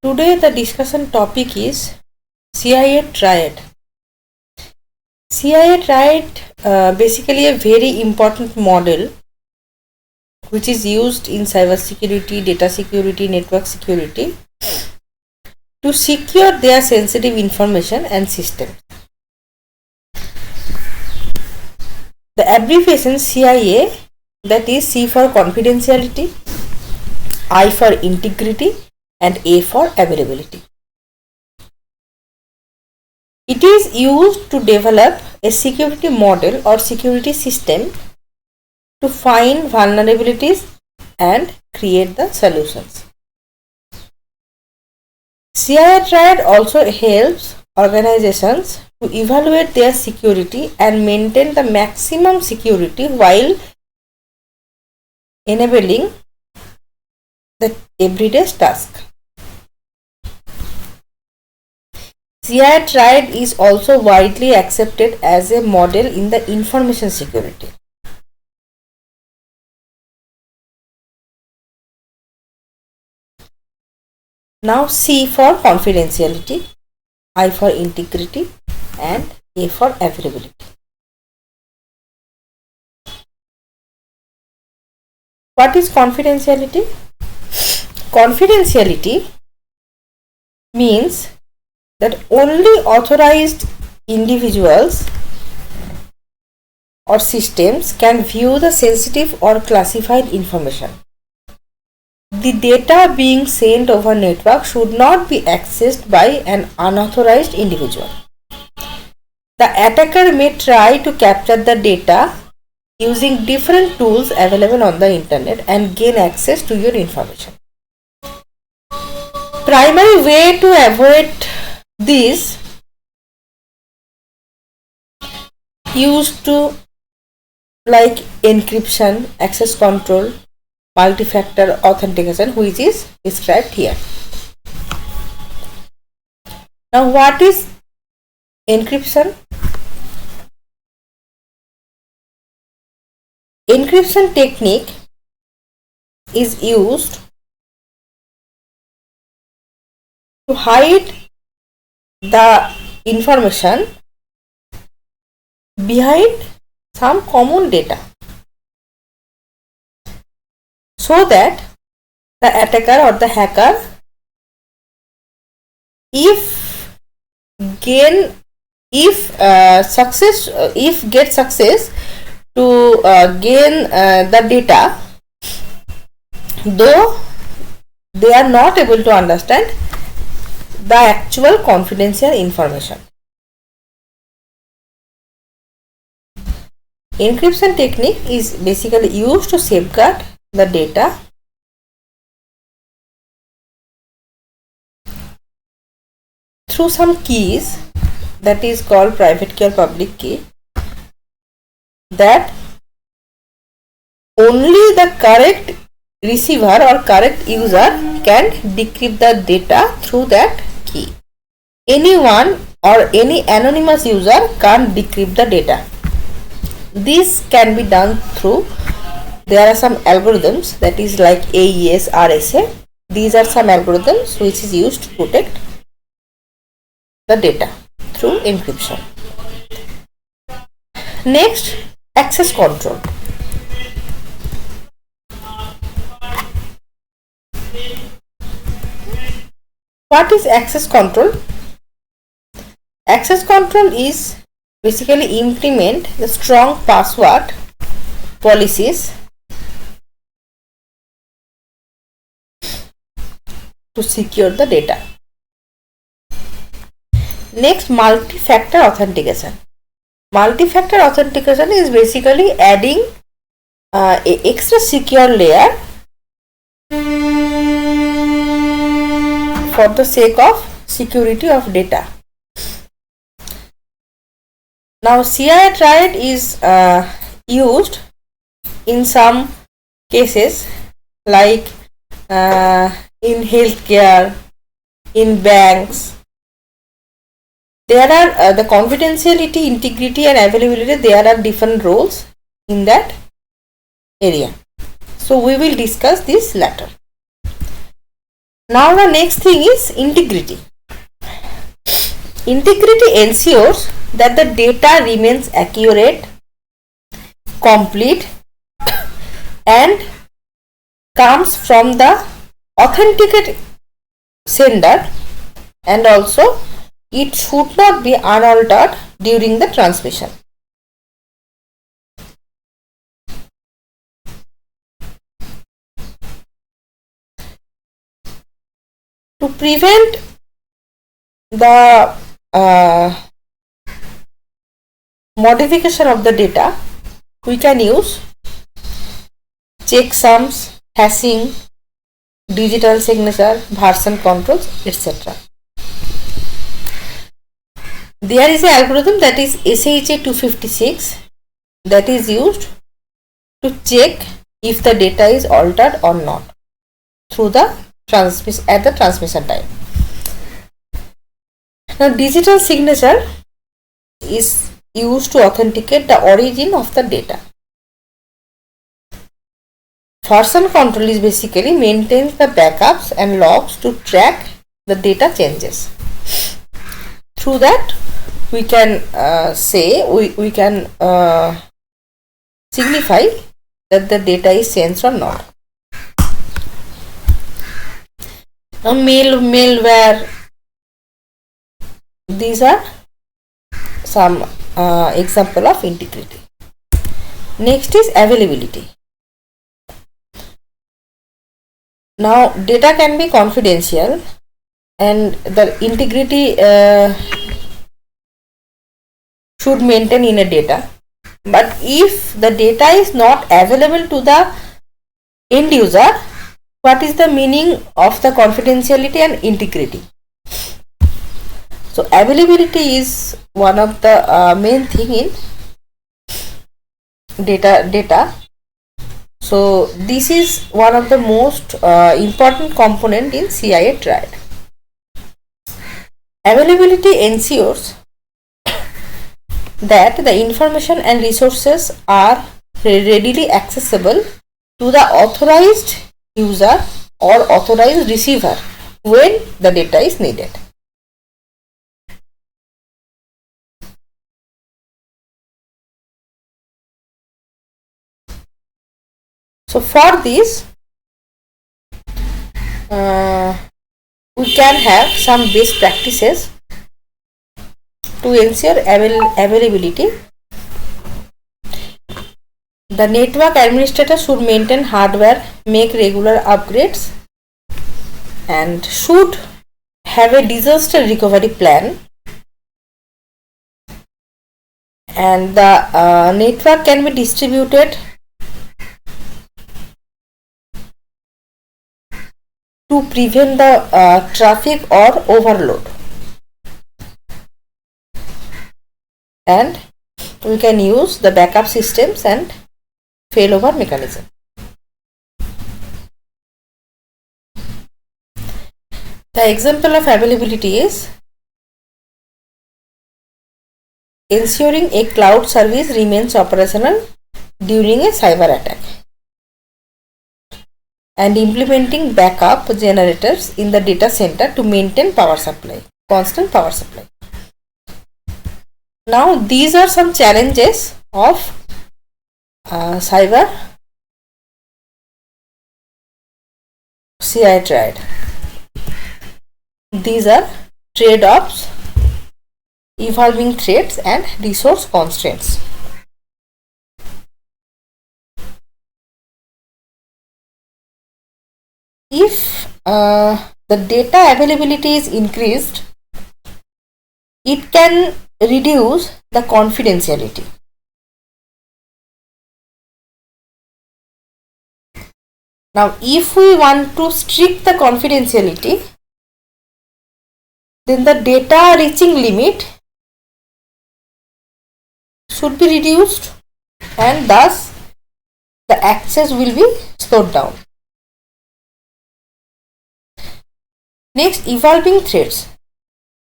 Today the discussion topic is CIA Triad. CIA Triad basically a very important model which is used in cybersecurity, data security, network security to secure their sensitive information and systems. The abbreviation CIA, that is C for confidentiality, I for integrity and A for availability. It is used to develop a security model or security system to find vulnerabilities and create the solutions. CIA Triad also helps organizations to evaluate their security and maintain the maximum security while enabling the everyday task. CIA Triad is also widely accepted as a model in the information security. Now C for confidentiality, I for integrity and A for availability. What is confidentiality? Confidentiality means that only authorized individuals or systems can view the sensitive or classified information. The data being sent over network should not be accessed by an unauthorized individual. The attacker may try to capture the data using different tools available on the internet and gain access to your information. Primary way to avoid this used to like encryption, access control, multi-factor authentication, which is described here. Now what is encryption? Encryption technique is used to hide the information behind some common data, so that the attacker or the hacker, if get success to gain the data, though they are not able to understand the actual confidential information. Encryption technique is basically used to safeguard the data through some keys, that is called private key or public key, that only the correct receiver or correct user can decrypt the data through that key. Anyone or any anonymous user can't decrypt the data. This can be done through, there are some algorithms, that is like AES, RSA. These are some algorithms which is used to protect the data through encryption. Next, access control. What is access control? Access control is basically implement the strong password policies to secure the data. Next, multi-factor authentication. Multi-factor authentication is basically adding a extra secure layer for the sake of security of data. Now CIA Triad is used in some cases like in healthcare, in banks. There are the confidentiality, integrity and availability, there are different roles in that area. So we will discuss this later. Now the next thing is integrity. Integrity ensures that the data remains accurate, complete, and comes from the authenticate sender, and also it should not be unaltered during the transmission. To prevent the modification of the data, we can use checksums, hashing, digital signature, version controls, etc. There is an algorithm that is SHA 256 that is used to check if the data is altered or not through the at the transmission time. Now, digital signature is used to authenticate the origin of the data. Version control is basically maintains the backups and logs to track the data changes. Through that, we can we can signify that the data is changed or not. Now, malware. These are some example of integrity. Next is availability. Now, data can be confidential and the integrity should maintain in a data. But if the data is not available to the end user, what is the meaning of the confidentiality and integrity? So, availability is one of the main thing in data. So, this is one of the most important component in CIA Triad. Availability ensures that the information and resources are readily accessible to the authorized user or authorized receiver when the data is needed. So, for this, we can have some best practices to ensure availability. The network administrator should maintain hardware, make regular upgrades, and should have a disaster recovery plan. And the network can be distributed to prevent the traffic or overload. And we can use the backup systems and failover mechanism. The example of availability is ensuring a cloud service remains operational during a cyber attack, and implementing backup generators in the data center to maintain power supply, constant power supply. Now, these are some challenges of cyber CIA Triad. These are trade-offs, evolving threats, and resource constraints. If the data availability is increased, it can reduce the confidentiality. Now, if we want to strict the confidentiality, then the data reaching limit should be reduced, and thus the access will be slowed down. Next, evolving threats.